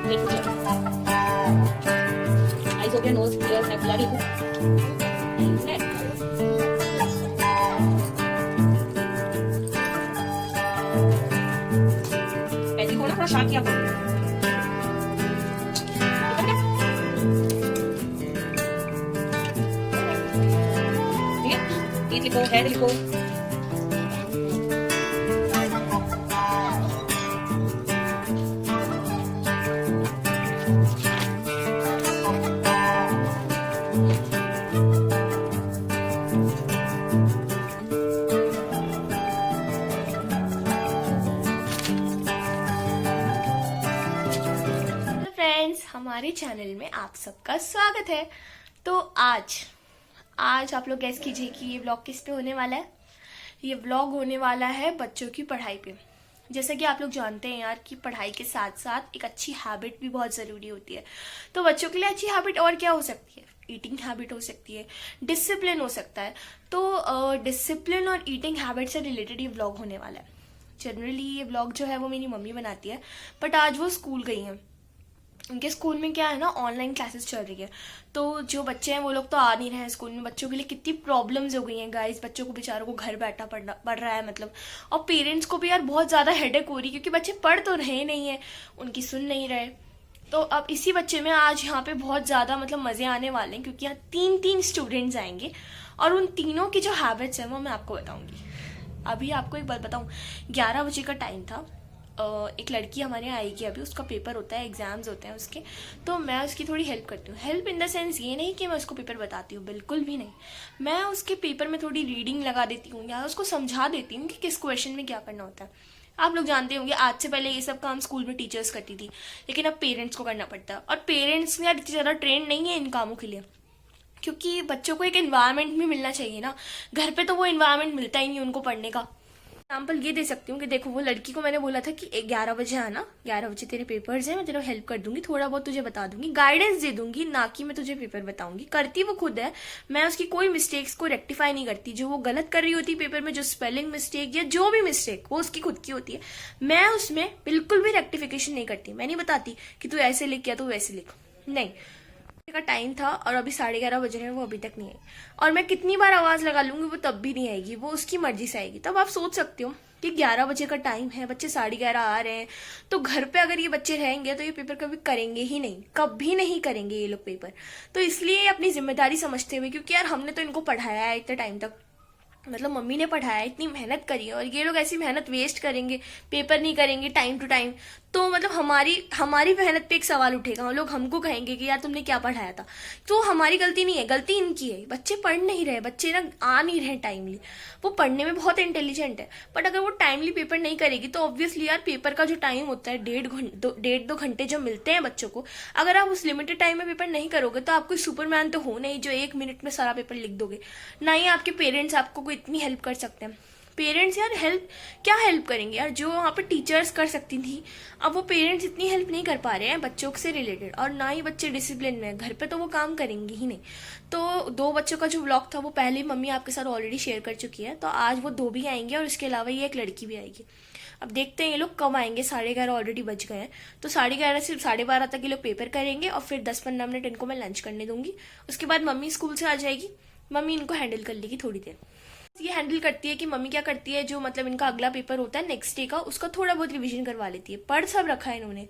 Eyes हो गया, knows clear है, ब्लरी है, ऐसे को ना थोड़ा शार्प किया करो। ठीक है, टीथ लिखो, हेड लिखो। हमारे चैनल में आप सबका स्वागत है। तो आज आप लोग गैस कीजिए कि ये व्लॉग किस पे होने वाला है। ये व्लॉग होने वाला है बच्चों की पढ़ाई पे। जैसा कि आप लोग जानते हैं यार कि पढ़ाई के साथ साथ एक अच्छी हैबिट भी बहुत ज़रूरी होती है। तो बच्चों के लिए अच्छी हैबिट और क्या हो सकती है? ईटिंग हैबिट हो सकती है, डिसिप्लिन हो सकता है। तो डिसिप्लिन और ईटिंग हैबिट से रिलेटेड ये व्लॉग होने वाला है। जनरली ये व्लॉग जो है वो मेरी मम्मी बनाती है, बट आज वो स्कूल गई हैं। उनके स्कूल में क्या है ना, ऑनलाइन क्लासेस चल रही है, तो जो बच्चे हैं वो लोग तो आ नहीं रहे हैं स्कूल में। बच्चों के लिए कितनी प्रॉब्लम्स हो गई हैं गाइस, बच्चों को बेचारों को घर बैठा पढ़ रहा है मतलब। और पेरेंट्स को भी यार बहुत ज़्यादा हेडेक हो रही है, क्योंकि बच्चे पढ़ तो रहे नहीं है, उनकी सुन नहीं रहे। तो अब इसी बच्चे में आज यहाँ पे बहुत ज़्यादा मतलब मज़े आने वाले हैं, क्योंकि यहाँ 3 स्टूडेंट्स आएंगे और उन तीनों की जो हैबिट्स हैं वो मैं आपको बताऊँगी। अभी आपको एक बात बताऊँ, 11 बजे का टाइम था। एक लड़की हमारे यहाँ आएगी, अभी उसका पेपर होता है, एग्जाम्स होते हैं उसके, तो मैं उसकी थोड़ी हेल्प करती हूँ। हेल्प इन द सेंस ये नहीं कि मैं उसको पेपर बताती हूँ, बिल्कुल भी नहीं। मैं उसके पेपर में थोड़ी रीडिंग लगा देती हूँ या उसको समझा देती हूँ कि किस क्वेश्चन में क्या करना होता है। आप लोग जानते होंगे आज से पहले ये सब काम स्कूल में टीचर्स करती थी, लेकिन अब पेरेंट्स को करना पड़ता है। और पेरेंट्स यार इतनी ज़्यादा ट्रेंड नहीं है इन कामों के लिए, क्योंकि बच्चों को एक एनवायरनमेंट भी मिलना चाहिए ना। घर पे तो वो एनवायरनमेंट मिलता ही नहीं उनको पढ़ने का। एग्जाम्पल ये दे सकती हूँ कि देखो, वो लड़की को मैंने बोला था कि 11 बजे आना, 11 बजे तेरे पेपर्स हैं, मैं तेरा हेल्प कर दूंगी, थोड़ा बहुत तुझे बता दूंगी, गाइडेंस दे दूंगी, ना कि मैं तुझे पेपर बताऊंगी। करती वो खुद है, मैं उसकी कोई मिस्टेक्स को रेक्टिफाई नहीं करती। जो वो गलत कर रही होती है पेपर में, जो स्पेलिंग मिस्टेक या जो भी मिस्टेक वो उसकी खुद की होती है, मैं उसमें बिल्कुल भी रेक्टिफिकेशन नहीं करती। मैं नहीं बताती कि तू ऐसे लिख या तू वैसे लिख, नहीं। का टाइम था और अभी 11:30 बज रहे हैं, वो अभी तक नहीं आई। और मैं कितनी बार आवाज लगा लूंगी वो तब भी नहीं आएगी, वो उसकी मर्जी से आएगी। तब आप सोच सकते हो कि 11 बजे का टाइम है, बच्चे 11:30 आ रहे हैं, तो घर पे अगर ये बच्चे रहेंगे तो ये पेपर कभी करेंगे ही नहीं, कभी नहीं करेंगे ये लोग पेपर। तो इसलिए अपनी जिम्मेदारी समझते हुए, क्योंकि यार हमने तो इनको पढ़ाया है इतने टाइम तक, मतलब मम्मी ने पढ़ाया, इतनी मेहनत करी है, और ये लोग ऐसी मेहनत वेस्ट करेंगे, पेपर नहीं करेंगे टाइम टू टाइम, तो मतलब हमारी मेहनत पे एक सवाल उठेगा। हम लोग हमको कहेंगे कि यार तुमने क्या पढ़ाया था। तो हमारी गलती नहीं है, गलती इनकी है। बच्चे पढ़ नहीं रहे, बच्चे ना आ नहीं रहे टाइमली। वो पढ़ने में बहुत इंटेलिजेंट है, बट अगर वो टाइमली पेपर नहीं करेगी तो ऑब्वियसली यार पेपर का जो टाइम होता है 1.5-2 घंटे जो मिलते हैं बच्चों को, अगर आप उस लिमिटेड टाइम में पेपर नहीं करोगे तो आप कोई सुपरमैन तो हो नहीं जो 1 मिनट में सारा पेपर लिख दोगे। ना ही आपके पेरेंट्स आपको इतनी हेल्प कर सकते हैं। पेरेंट्स यार क्या हेल्प करेंगे यार, जो वहाँ पे टीचर्स कर सकती थी, अब वो पेरेंट्स इतनी हेल्प नहीं कर पा रहे हैं बच्चों से रिलेटेड। और ना ही बच्चे डिसिप्लिन में, घर पे तो वो काम करेंगे ही नहीं। तो 2 बच्चों का जो व्लॉग था वो पहले मम्मी आपके साथ ऑलरेडी शेयर कर चुकी है, तो आज वो 2 भी आएंगे और इसके अलावा ये एक लड़की भी आएगी। अब देखते हैं ये लोग कब आएंगे। 11:30 ऑलरेडी बज गए हैं, तो 11:30 से 12:30 तक ये लोग पेपर करेंगे और फिर 10-15 मिनट इनको मैं लंच करने दूंगी। उसके बाद मम्मी स्कूल से आ जाएगी, मम्मी इनको हैंडल कर लेगी थोड़ी देर। ये हैंडल करती है कि मम्मी क्या करती है, जो मतलब इनका अगला पेपर होता है नेक्स्ट डे का, उसका थोड़ा बहुत रिवीजन करवा लेती है। पढ़ सब रखा है इन्होंने,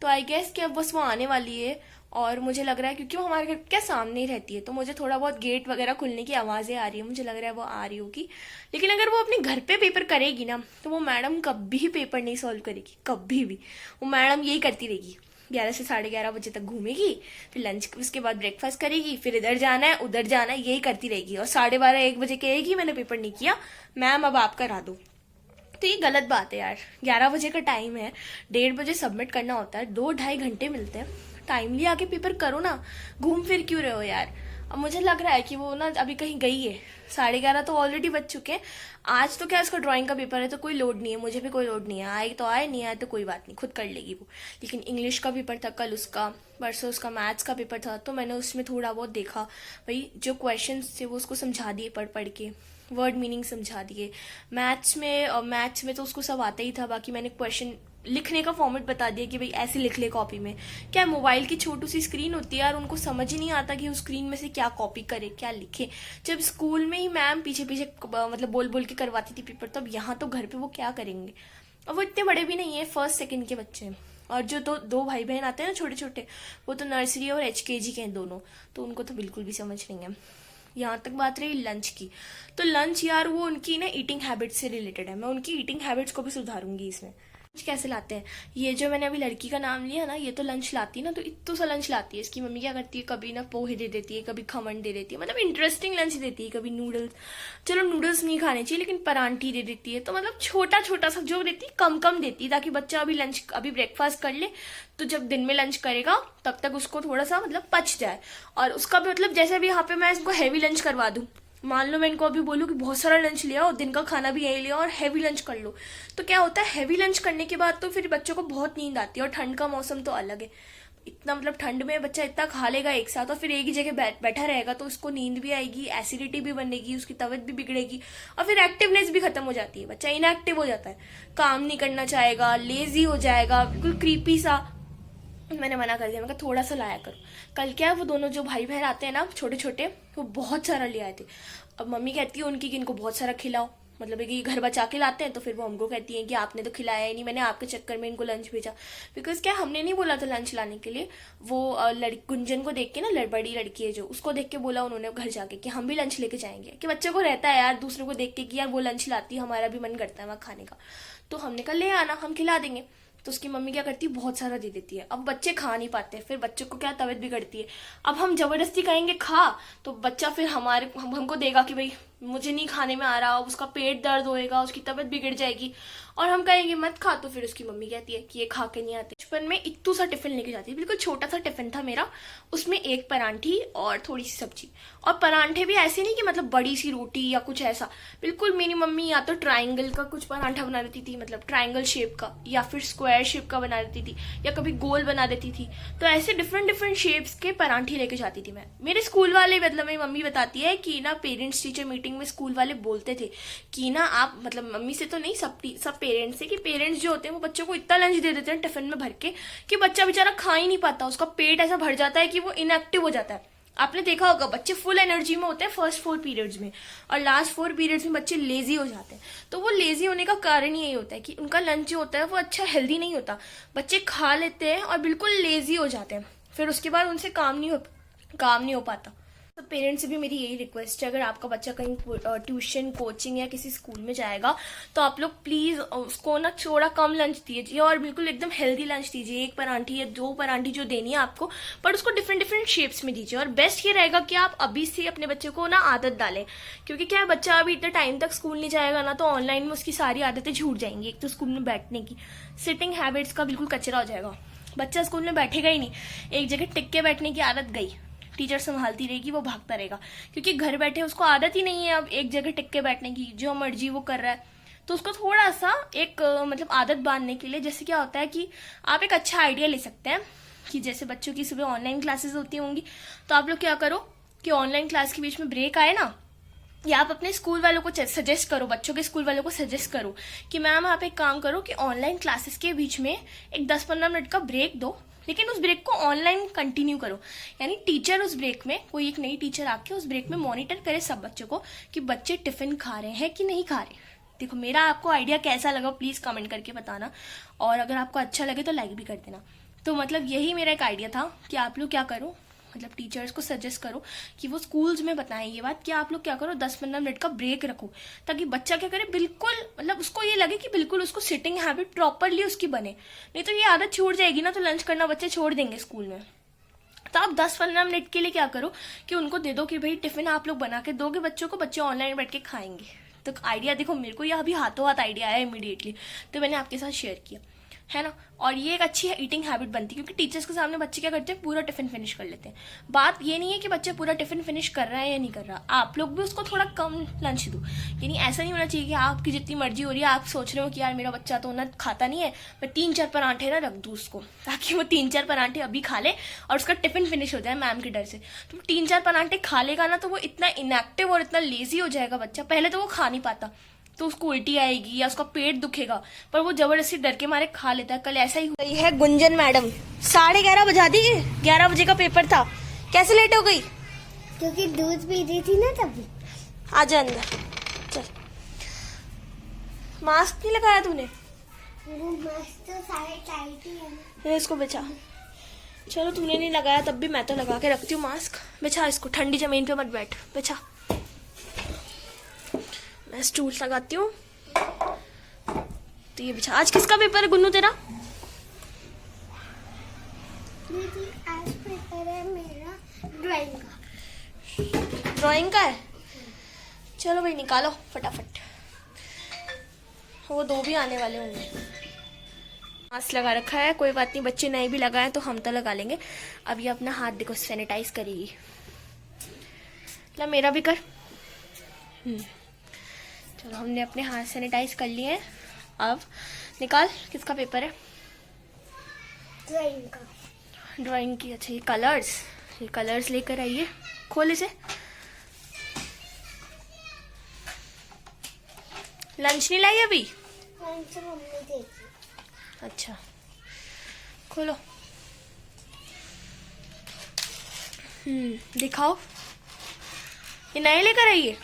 तो आई गेस कि अब बस वो आने वाली है। और मुझे लग रहा है, क्योंकि वो हमारे घर क्या सामने ही रहती है, तो मुझे थोड़ा बहुत गेट वगैरह खुलने की आवाज़ें आ रही है, मुझे लग रहा है वो आ रही होगी। लेकिन अगर वो अपने घर पे पेपर करेगी ना, तो वो मैडम कभी पेपर नहीं सॉल्व करेगी, कभी भी। वो मैडम यही करती रहेगी, 11 से 11:30 बजे तक घूमेगी, फिर लंच, उसके बाद ब्रेकफास्ट करेगी, फिर इधर जाना है उधर जाना है, यही करती रहेगी। और 12:30-1 बजे कहेगी मैंने पेपर नहीं किया मैम, अब आप करा दो। तो ये गलत बात है यार। 11 बजे का टाइम है, 1:30 बजे सबमिट करना होता है, 2-2.5 घंटे मिलते हैं, टाइमली आके पेपर करो ना, घूम फिर क्यों रहे हो यार। अब मुझे लग रहा है कि वो ना अभी कहीं गई है। 11:30 तो ऑलरेडी बज चुके हैं। आज तो क्या उसका ड्राइंग का पेपर है, तो कोई लोड नहीं है, मुझे भी कोई लोड नहीं है। आए तो आए, नहीं आए तो कोई बात नहीं, खुद कर लेगी वो। लेकिन इंग्लिश का पेपर था कल उसका, परसों उसका मैथ्स का पेपर था, तो मैंने उसमें थोड़ा बहुत देखा। भाई जो क्वेश्चन थे वो उसको समझा दिए पढ़ पढ़ के, वर्ड मीनिंग समझा दिए। मैथ्स में तो उसको सब आता ही था, बाकी मैंने क्वेश्चन लिखने का फॉर्मेट बता दिया कि भाई ऐसे लिख ले कॉपी में। क्या मोबाइल की छोटी सी स्क्रीन होती है यार, उनको समझ ही नहीं आता कि उस स्क्रीन में से क्या कॉपी करे क्या लिखे। जब स्कूल में ही मैम पीछे पीछे मतलब बोल बोल के करवाती थी पेपर, तब यहाँ तो घर पे वो क्या करेंगे। और वो इतने बड़े भी नहीं है, फर्स्ट सेकंड के बच्चे हैं। और जो दो भाई बहन आते हैं ना छोटे छोटे, वो तो नर्सरी और HKG के हैं दोनों, तो उनको तो बिल्कुल भी समझ नहीं है। यहाँ तक बात रही लंच की, तो लंच यार वो उनकी ना ईटिंग हैबिट्स से रिलेटेड है। मैं उनकी ईटिंग हैबिट्स को भी सुधारूंगी इसमें। लंच कैसे लाते हैं, ये जो मैंने अभी लड़की का नाम लिया ना, ये तो लंच लाती है ना, तो इतना सा लंच लाती है। इसकी मम्मी क्या करती है, कभी ना पोहे दे देती है, कभी खमन दे देती है, मतलब इंटरेस्टिंग लंच देती है। कभी नूडल्स, चलो नूडल्स नहीं खाने चाहिए, लेकिन परांठी दे देती है। तो मतलब छोटा छोटा सा जो देती है, कम कम देती है, ताकि बच्चा अभी ब्रेकफास्ट कर ले, तो जब दिन में लंच करेगा तब तक उसको थोड़ा सा मतलब पच जाए। और उसका भी मतलब जैसे अभी यहाँ पे मैं इसको हैवी लंच करवा दूं, मान लो मैं इनको अभी बोलूँ कि बहुत सारा लंच लिया और दिन का खाना भी यही लिया और हैवी लंच कर लो, तो क्या होता है, हैवी लंच करने के बाद तो फिर बच्चों को बहुत नींद आती है। और ठंड का मौसम तो अलग है, इतना मतलब ठंड में बच्चा इतना खा लेगा एक साथ और फिर एक ही जगह बैठा रहेगा, तो उसको नींद भी आएगी, एसिडिटी भी बनेगी, उसकी तबीयत भी बिगड़ेगी और फिर एक्टिवनेस भी खत्म हो जाती है। बच्चा इनएक्टिव हो जाता है, काम नहीं करना चाहेगा, लेजी हो जाएगा, बिल्कुल क्रीपी सा। मैंने मना कर दिया, मैं थोड़ा सा लाया करो। कल क्या है, वो दोनों जो भाई बहन आते हैं ना छोटे छोटे, वो बहुत सारा ले आए थे। अब मम्मी कहती है उनकी कि इनको बहुत सारा खिलाओ, मतलब कि घर बचा के लाते हैं, तो फिर वो हमको कहती हैं कि आपने तो खिलाया ही नहीं, मैंने आपके चक्कर में इनको लंच भेजा। बिकॉज क्या, हमने नहीं बोला था लंच लाने के लिए, वो गुंजन को देख के ना, बड़ी लड़की है जो, उसको देख के बोला उन्होंने घर जाके कि हम भी लंच लेके जाएंगे। कि बच्चे को रहता है यार दूसरों को देख के कि यार वो लंच लाती है, हमारा भी मन करता है वहाँ खाने का, तो हमने कहा ले आना, हम खिला देंगे। तो उसकी मम्मी क्या करती है, बहुत सारा दे देती है। अब बच्चे खा नहीं पाते, फिर बच्चों को क्या तबीयत बिगड़ती है। अब हम जबरदस्ती कहेंगे खा, तो बच्चा फिर हमको देगा कि भाई मुझे नहीं खाने में आ रहा, उसका पेट दर्द होएगा, उसकी तबीयत बिगड़ जाएगी। और हम कहेंगे मत खा, तो फिर उसकी मम्मी कहती है कि ये खा के नहीं आते। बचपन में इत्तू सा टिफिन लेके जाती है, बिल्कुल छोटा सा टिफिन था मेरा, उसमें एक परांठी और थोड़ी सी सब्जी। और परांठे भी ऐसे नहीं कि मतलब बड़ी सी रोटी या कुछ ऐसा, बिल्कुल मेरी मम्मी या तो ट्राइंगल का कुछ परांठा बना देती थी, मतलब ट्राइंगल शेप का, या फिर स्क्वायर शेप का बना देती थी, या कभी गोल बना देती थी। तो ऐसे डिफरेंट डिफरेंट शेप्स के परांठे लेके जाती थी मैं। मेरे स्कूल वाले, मतलब मेरी मम्मी बताती है कि ना पेरेंट्स टीचर मीटिंग में स्कूल वाले बोलते थे कि ना आप, मतलब मम्मी से तो नहीं, सब पेरेंट्स से, कि पेरेंट्स जो होते हैं वो बच्चों को इतना लंच दे देते हैं टिफिन में भर के कि बच्चा बेचारा खा ही नहीं पाता, उसका पेट ऐसा भर जाता है कि वो इनएक्टिव हो जाता है। आपने देखा होगा बच्चे फुल एनर्जी में होते हैं फर्स्ट 4 पीरियड्स में, और लास्ट 4 पीरियड्स में बच्चे लेजी हो जाते हैं। तो वो लेजी होने का कारण यही होता है कि उनका लंच जो होता है वो अच्छा हेल्दी नहीं होता। बच्चे खा लेते हैं और बिल्कुल लेजी हो जाते हैं, फिर उसके बाद उनसे काम नहीं हो पाता। तो पेरेंट्स से भी मेरी यही रिक्वेस्ट है, अगर आपका बच्चा कहीं ट्यूशन, कोचिंग या किसी स्कूल में जाएगा, तो आप लोग प्लीज उसको ना थोड़ा कम लंच दीजिए और बिल्कुल एकदम हेल्दी लंच दीजिए। 1 परांठी या 2 परांठी जो देनी है आपको, पर उसको डिफरेंट डिफरेंट शेप्स में दीजिए। और बेस्ट ये रहेगा कि आप अभी से अपने बच्चे को ना आदत डालें, क्योंकि क्या है, बच्चा अभी इतने टाइम तक स्कूल नहीं जाएगा ना, तो ऑनलाइन में उसकी सारी आदतें छूट जाएंगी। एक तो स्कूल में बैठने की, सिटिंग हैबिट्स का बिल्कुल कचरा हो जाएगा, बच्चा स्कूल में बैठेगा ही नहीं, एक जगह टिक के बैठने की आदत गई, टीचर संभालती रहेगी, वो भागता रहेगा, क्योंकि घर बैठे उसको आदत ही नहीं है अब एक जगह टिक के बैठने की, जो मर्जी वो कर रहा है। तो उसको थोड़ा सा एक मतलब आदत बांधने के लिए, जैसे क्या होता है कि आप एक अच्छा आइडिया ले सकते हैं कि जैसे बच्चों की सुबह ऑनलाइन क्लासेस होती होंगी, तो आप लोग क्या करो कि ऑनलाइन क्लास के बीच में ब्रेक आए ना, या आप अपने स्कूल वालों को सजेस्ट करो, बच्चों के स्कूल वालों को सजेस्ट करो कि मैम आप एक काम करो कि ऑनलाइन क्लासेस के बीच में एक 10-15 मिनट का ब्रेक दो, लेकिन उस ब्रेक को ऑनलाइन कंटिन्यू करो। यानी टीचर उस ब्रेक में, कोई एक नई टीचर आके उस ब्रेक में मॉनिटर करे सब बच्चों को कि बच्चे टिफिन खा रहे हैं कि नहीं खा रहे। देखो मेरा आपको आइडिया कैसा लगा प्लीज कमेंट करके बताना, और अगर आपको अच्छा लगे तो लाइक भी कर देना। तो मतलब यही मेरा एक आइडिया था कि आप लोग क्या करो, मतलब टीचर्स को सजेस्ट करो कि वो स्कूल्स में बताएं ये बात कि आप लोग क्या करो, 10-15 मिनट का ब्रेक रखो, ताकि बच्चा क्या करे, बिल्कुल मतलब उसको ये लगे कि बिल्कुल उसको सिटिंग हैबिट प्रॉपरली उसकी बने। नहीं तो ये आदत छूट जाएगी ना, तो लंच करना बच्चे छोड़ देंगे स्कूल में। तो आप 10-15 मिनट के लिए क्या करो कि उनको दे दो कि भाई टिफिन आप लोग बना के दोगे बच्चों को, बच्चे ऑनलाइन बैठ के खाएंगे। तो आइडिया देखो, मेरे को यह अभी हाथों हाथ आइडिया आया इमीडिएटली, तो मैंने आपके साथ शेयर किया है ना। और ये एक अच्छी ईटिंग हैबिट बनती है, क्योंकि टीचर्स के सामने बच्चे क्या करते हैं, पूरा टिफिन फिनिश कर लेते हैं। बात ये नहीं है कि बच्चा पूरा टिफिन फिनिश कर रहा है या नहीं कर रहा, आप लोग भी उसको थोड़ा कम लंच दो। यानी ऐसा नहीं होना चाहिए कि आपकी जितनी मर्जी हो रही है, आप सोच रहे हो कि यार मेरा बच्चा तो ना खाता नहीं है, मैं 3-4 परांठे ना रख दूँ उसको, ताकि वो 3-4 परांठे अभी खा ले और उसका टिफिन फिनिश हो जाए मैम के डर से। तो 3-4 परांठे खा लेगा ना, तो वो इतना इनएक्टिव और इतना लेजी हो जाएगा बच्चा, पहले तो वो खा नहीं पाता, तो उसको उल्टी आएगी या उसका पेट दुखेगा, पर वो जबरदस्ती डर के मारे खा लेता है। कल ऐसा ही हुआ है। गुंजन मैडम 11:30 बजा दी, 11 बजे का पेपर था। कैसे लेट हो गई? क्योंकि दूध पी रही थी ना तभी। आजा अंदर चल। मास्क नहीं लगाया तूने? वो मास्क तो सारे टाइट ही है ना। ये इसको बिछा। चलो तूने नहीं लगाया तब भी मैं तो लगा के रखती हूँ मास्क। बिछा इसको, ठंडी जमीन पे मत बैठ, बिछा। मैं स्टूल लगाती हूँ तो ये बिछा। आज किसका पेपर है गुन्नू तेरा? दीदी आज पेपर है मेरा ड्राइंग का। ड्राइंग का है? चलो भाई निकालो फटाफट, वो 2 भी आने वाले होंगे। मास्क लगा रखा है, कोई बात नहीं, बच्चे नहीं भी लगाए तो हम तो लगा लेंगे। अब ये अपना हाथ देखो सैनिटाइज करेगी। ला मेरा भी कर। चलो हमने अपने हाथ सैनिटाइज कर लिए हैं। अब निकाल, किसका पेपर है? ड्राइंग का। ड्राइंग की। अच्छा ये कलर्स लेकर आइए, खोल इसे। लंच नहीं लाई अभी? लंच मम्मी देगी। अच्छा खोलो। दिखाओ, ये नए लेकर आइए।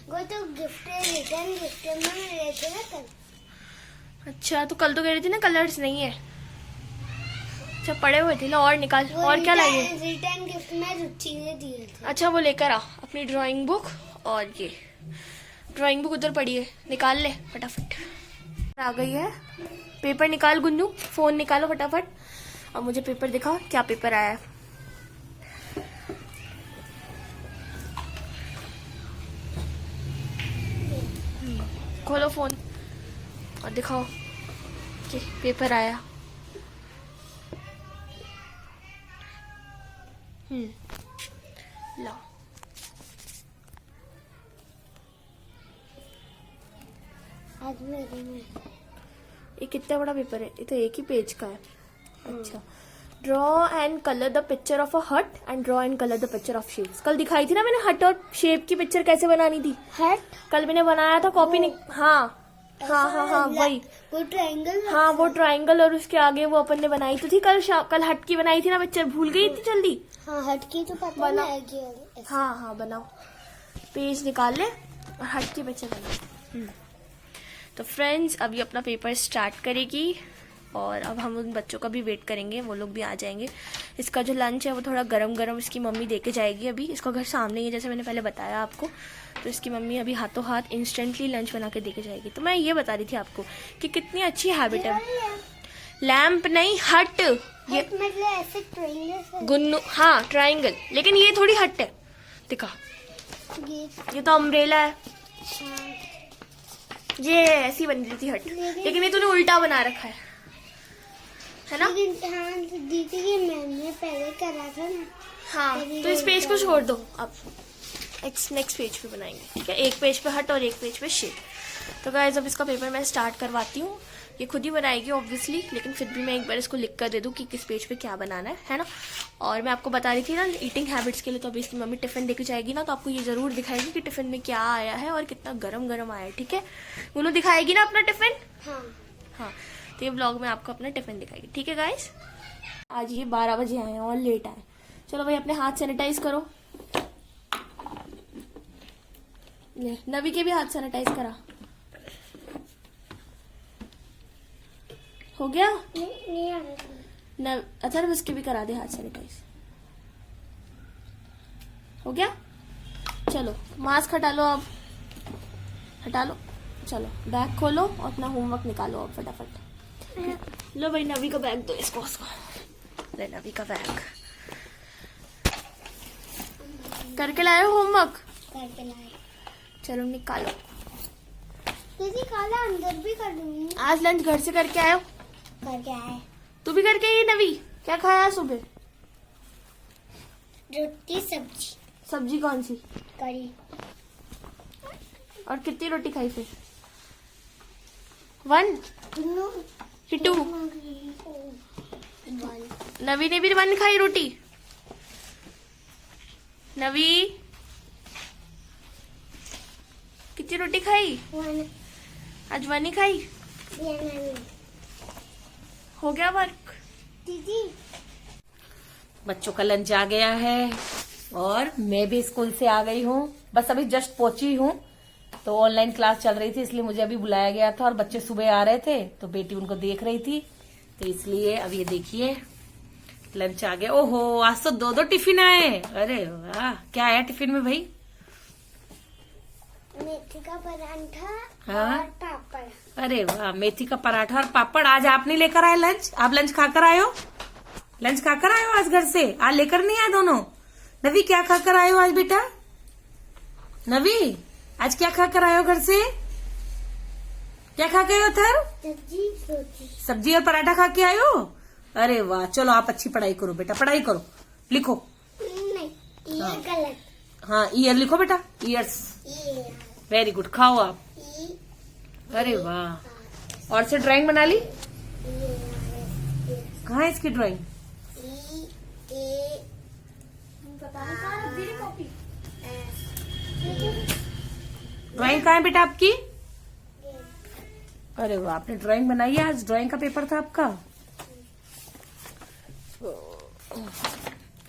वो तो गिफ्ट है, रिटर्न गिफ्ट में ले थे ना कल। अच्छा तो कल तो कह रही थी ना कलर्स नहीं है। अच्छा पड़े हुए थे, लो और निकाल। और क्या लाइए? रिटर्न गिफ्ट में रुचि ने दिए थे। अच्छा वो लेकर आ अपनी ड्राइंग बुक, और ये ड्राइंग बुक उधर पड़ी है, निकाल ले फटाफट। आ गई है, पेपर निकाल गुन्नू, फोन निकालो फटाफट। और मुझे पेपर दिखाओ, क्या पेपर आया है। खोलो फोन और दिखाओ कि पेपर आया। ला आज मेरे में ये कितना बड़ा पेपर है? ये तो एक ही पेज का है। अच्छा, draw and colour the picture of a hut and draw and colour the picture of shapes. कल दिखाई थी ना मैंने हट और शेप की पिक्चर कैसे बनानी थी। हट कल मैंने बनाया था कॉपी हाँ वही। वो ट्रायंगल। हाँ वो ट्रायंगल, और उसके आगे वो अपन ने बनाई तो थी कल हट की बनाई थी ना पिक्चर, भूल गई इतनी जल्दी। हाँ हट की तो पता बना। है। हाँ बनाओ, पेज निकाल ले और हट की पिक्चर बनाओ। तो फ्रेंड्स अभी अपना पेपर स्टार्ट करेगी और अब हम उन बच्चों का भी वेट करेंगे, वो लोग भी आ जाएंगे। इसका जो लंच है वो थोड़ा गरम गरम इसकी मम्मी दे के जाएगी। अभी इसका घर सामने ही है जैसे मैंने पहले बताया आपको, तो इसकी मम्मी अभी हाथों हाथ इंस्टेंटली लंच बना के दे के जाएगी। तो मैं ये बता रही थी आपको कि कितनी अच्छी हैबिट है। लैम्प नहीं, हट। ये मतलब ऐसे ट्रायंगल गुन्नू, हाँ ट्रायंगल, लेकिन ये थोड़ी हट है। दिखा, ये तो अम्ब्रेला है। ये ऐसी बन रही थी हट, लेकिन ये तूने उल्टा बना रखा है ना? लेकिन हाँ दीदी ये मैंने पहले करा था ना। हाँ तो इस पेज को छोड़ दो, अब नेक्स्ट पेज पे बनाएंगे, ठीक है? एक पेज पे हट और एक पेज पे शेप। तो गाइस अब इसका पेपर मैं स्टार्ट करवाती हूँ। ये खुद ही बनाएगी ऑब्वियसली, लेकिन फिर भी मैं एक बार इसको लिख कर दे दूँ कि किस पेज पे क्या बनाना है ना? और मैं आपको बता रही थी ना ईटिंग हैबिट्स के लिए, तो अभी इसकी मम्मी टिफिन देके जाएगी ना, तो आपको ये जरूर दिखाएगी कि टिफिन में क्या आया है और कितना गरम गरम आया है, ठीक है? उन्होंने दिखाएगी ना अपना टिफिन। हाँ तो ये ब्लॉग में आपको अपना टिफिन दिखाएगी, ठीक है गाइस? आज ये 12 बजे आए हैं और लेट आए। चलो भाई अपने हाथ सैनिटाइज करो। ले नवी के भी हाथ सैनिटाइज करा। हो गया? नहीं आ रहा। अच्छा ना उसके भी करा दे हाथ सैनिटाइज। हो गया? चलो मास्क हटा लो, अब हटा लो। चलो बैग खोलो और अपना होमवर्क निकालो अब फटाफट। लो भाई नवी का बैग दो इसको, उसको ले नवी का बैग। करके लाए हो होमवर्क? करके लाए। चलो निकालो। दीदी काला अंदर भी कर दूंगी। आज लंच घर से करके आए हो? करके आए। तू भी करके आई नवी? क्या खाया सुबह? रोटी सब्जी। सब्जी कौन सी? करी। और कितनी रोटी खाई फिर? 1 कि 2? नवी ने भी 1 खाई रोटी। नवी की रोटी खाई? आज वन ही खाई? हो गया वर्क? दीदी बच्चों का लंच आ गया है और मैं भी स्कूल से आ गई हूँ। बस अभी जस्ट पहुंची हूँ। तो ऑनलाइन क्लास चल रही थी इसलिए मुझे अभी बुलाया गया था और बच्चे सुबह आ रहे थे तो बेटी उनको देख रही थी, तो इसलिए अब ये देखिए लंच आ गया। ओहो, आज तो 2-2 टिफिन आए। अरे वाह, क्या आया टिफिन में भाई? मेथी का पराठा हाँ? और पापड़। अरे वाह, मेथी का पराठा और पापड़। आज आप नहीं लेकर आए लंच? आप लंच खाकर आए हो? लंच खाकर आए हो आज घर से? आज लेकर नहीं आए दोनों? नवी क्या खाकर आए हो आज बेटा? नवी आज क्या खाकर आए हो घर से? क्या खा के आए हो थर? सब्जी रोटी। सब्जी और पराठा खा के आए हो? अरे वाह, चलो आप अच्छी पढ़ाई करो बेटा, पढ़ाई करो, लिखो। नहीं, ये हाँ। गलत। हाँ, ईयर लिखो बेटा, ईयर्स। ये वेरी गुड, खाओ आप। ये अरे वाह, और से ड्राइंग बना ली? कहाँ है इसकी ड्राइंग? ड्राइंग कहाँ है बेटा आपकी? अरे वाह, आपने ड्राइंग बनाई है? आज ड्राइंग का पेपर था आपका?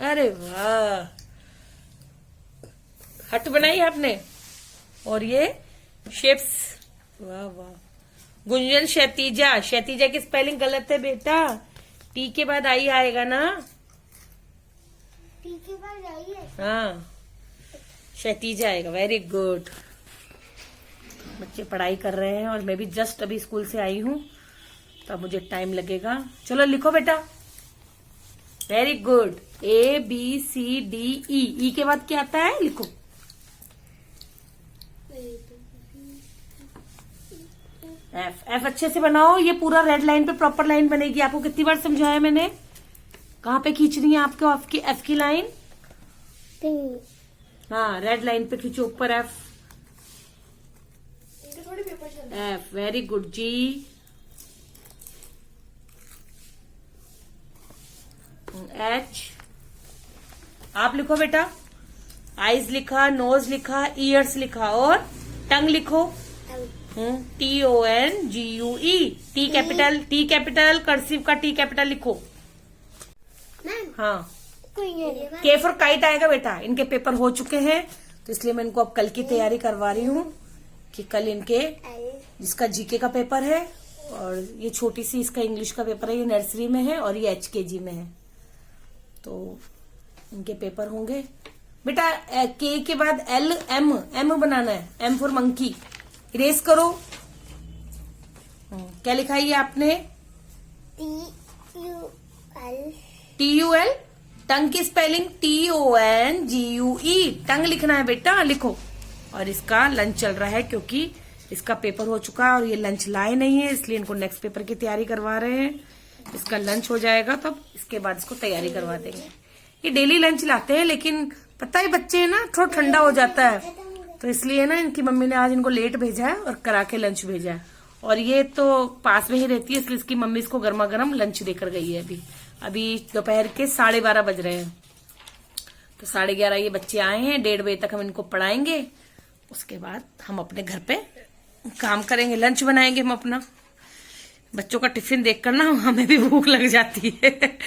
अरे वाह, हट बनाई आपने और ये शेप्स। वाह वाह। गुंजन क्षैतिजा, क्षैतिजा की स्पेलिंग गलत है बेटा, टी के बाद आई आएगा ना। के बाद आई है। हाँ, क्षैतिजा आएगा। Very good. बच्चे पढ़ाई कर रहे हैं और मैं भी जस्ट अभी स्कूल से आई हूँ तो अब मुझे टाइम लगेगा। चलो लिखो बेटा। Very good. ABCDE, ई के बाद क्या आता है? लिखो। F अच्छे से बनाओ, ये पूरा रेड लाइन पे प्रॉपर लाइन बनेगी। आपको कितनी बार समझाया मैंने? कहाँ पे खींचनी है आपको F की लाइन? हाँ, रेड लाइन पे खींचो ऊपर F। थोड़ी पेपर चल F, very good. G, H, आप लिखो बेटा। आईज लिखा, नोज लिखा, ईयर्स लिखा और टंग लिखो। TONGUE, टी कैपिटल कर्सिव का टी कैपिटल लिखो। मैम हाँ, कोई नहीं। के फॉर काइट आएगा बेटा। इनके पेपर हो चुके हैं तो इसलिए मैं इनको अब कल की तैयारी करवा रही हूँ कि कल इनके जिसका जीके का पेपर है और ये छोटी सी इसका इंग्लिश का पेपर है, ये नर्सरी में है और ये HKG में है, तो इनके पेपर होंगे बेटा। के के बाद M बनाना है। M for monkey. इरेज करो। क्या लिखा है ये आपने? TUL। टंग की स्पेलिंग TONGUE। टंग लिखना है बेटा, लिखो। और इसका लंच चल रहा है क्योंकि इसका पेपर हो चुका है और ये लंच लाए नहीं है, इसलिए इनको नेक्स्ट पेपर की तैयारी करवा रहे हैं। इसका लंच हो जाएगा तब इसके बाद इसको तैयारी करवा देंगे। ये डेली लंच लाते हैं लेकिन पता है बच्चे ना थोड़ा ठंडा हो जाता है तो इसलिए ना इनकी मम्मी ने आज इनको लेट भेजा है और करा के लंच भेजा है। और ये तो पास में ही रहती है इसलिए इसकी मम्मी इसको गर्मा गर्म लंच देकर गई है। अभी दोपहर के 12:30 बज रहे हैं, तो 11:30 ये बच्चे आए हैं। 1:30 बजे तक हम इनको पढ़ाएंगे, उसके बाद हम अपने घर पे काम करेंगे, लंच बनाएंगे हम अपना। बच्चों का टिफिन देखकर ना हमें भी भूख लग जाती है।